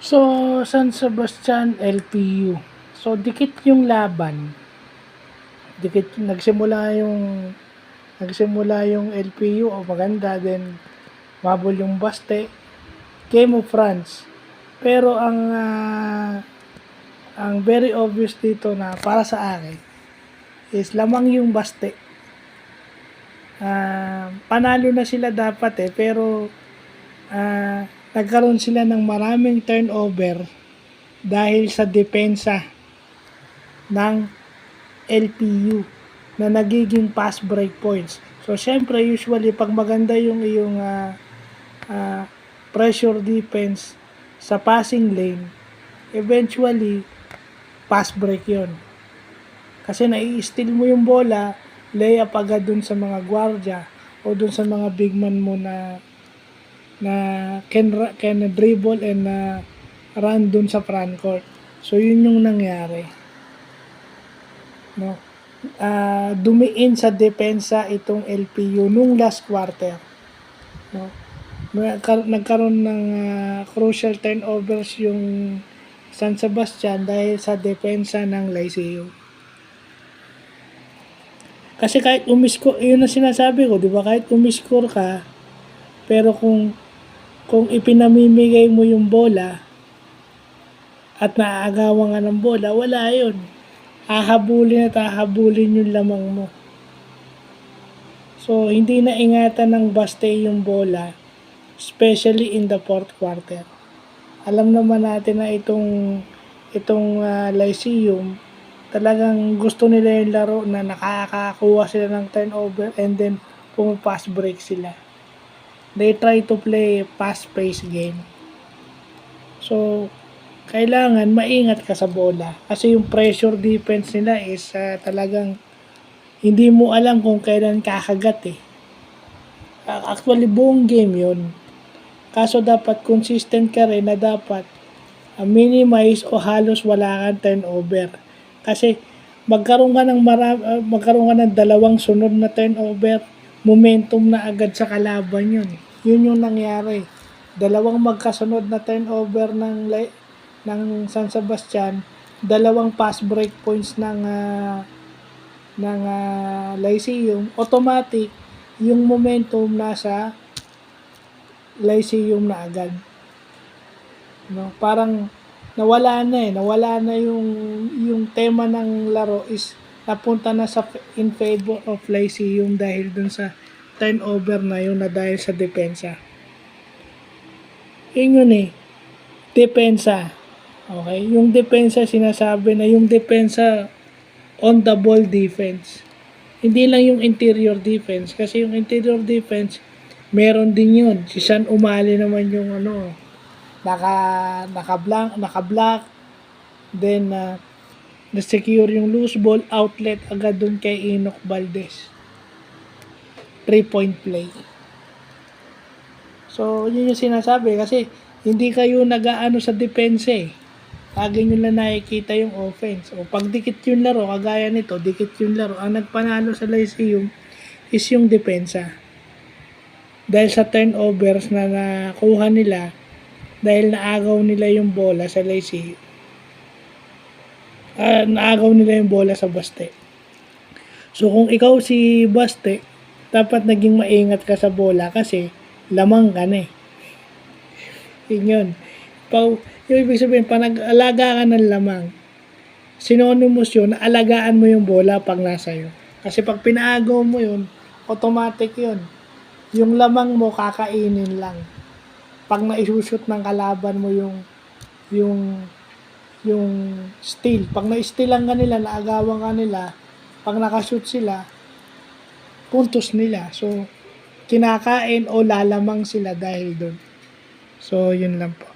So, San Sebastian, LPU. So, dikit yung laban. Dikit, nagsimula yung LPU, o maganda, then mabol yung Baste. Game of France. Pero ang very obvious dito na para sa akin is lamang yung Baste. Panalo na sila dapat pero nagkaroon sila ng maraming turnover dahil sa depensa ng LPU na nagiging pass break points. So, syempre, usually, pag maganda yung iyong pressure defense sa passing lane, eventually, pass break yon. Kasi nai-steal mo yung bola, layup agad dun sa mga gwardiya o dun sa mga big man mo na can dribble and run dun sa front court. So, yun yung nangyari. No? Dumiin sa depensa itong LPU nung last quarter. No? Nagkaroon ng crucial turnovers yung San Sebastian dahil sa depensa ng Lyceum. Kasi kahit umiscore, yun ang sinasabi ko, di ba? Kahit umiscore ka, pero kung ipinamimigay mo yung bola at naaagawan ka ng bola, wala yun. Hahabulin yung lamang mo. So, hindi na ingatan ng Baste yung bola, especially in the fourth quarter. Alam naman natin na itong Lyceum, talagang gusto nila yung laro na nakakakuha sila ng turnover and then pumapass break sila. They try to play fast-paced game. So, kailangan maingat ka sa bola. Kasi yung pressure defense nila is talagang hindi mo alam kung kailan kakagat eh. Actually, buong game yun. Kaso dapat consistent ka rin na dapat minimize o halos wala kang turnover. Kasi magkaroon ka ng dalawang sunod na turnover, momentum na agad sa kalaban yun. Yun yung nangyari. Dalawang magkasunod na turnover ng San Sebastian, dalawang pass break points ng Lyceum, automatic yung momentum nasa Lyceum na agad. No, parang nawala na yung tema ng laro is napunta na in favor of Lyceum dahil dun sa turnover na yun na dahil sa depensa. Yun depensa. Okay, yung depensa sinasabi na yung depensa on the ball defense. Hindi lang yung interior defense kasi yung interior defense meron din yun. Si San Umali naman yung naka-block, then na-secure yung loose ball outlet agad dun kay Enoch Valdez. 3-point play. So, yun yung sinasabi kasi hindi kayo nag-aano sa depensa eh. Lagi nyo lang nakikita yung offense. O pag dikit yung laro, kagaya nito, dikit yung laro, ang nagpanalo sa Lyceum is yung depensa. Dahil sa turnovers na nakuha nila, dahil naagaw nila yung bola sa Lyceum. Naagaw nila yung bola sa Baste. So kung ikaw si Baste, dapat naging maingat ka sa bola kasi lamang ka na eh. Yun. Yung ibig sabihin, pag nag-alaga ka ng lamang, synonymous yun, alagaan mo yung bola pag nasa iyo. Kasi pag pinaagaw mo yun, automatic yun. Yung lamang mo, kakainin lang. Pag na-shoot ng kalaban mo yung steal. Pag na-stealan ka nila, naagawan ka nila, pag nakashoot sila, puntos nila. So, kinakain o lalamang sila dahil doon. So, yun lang po.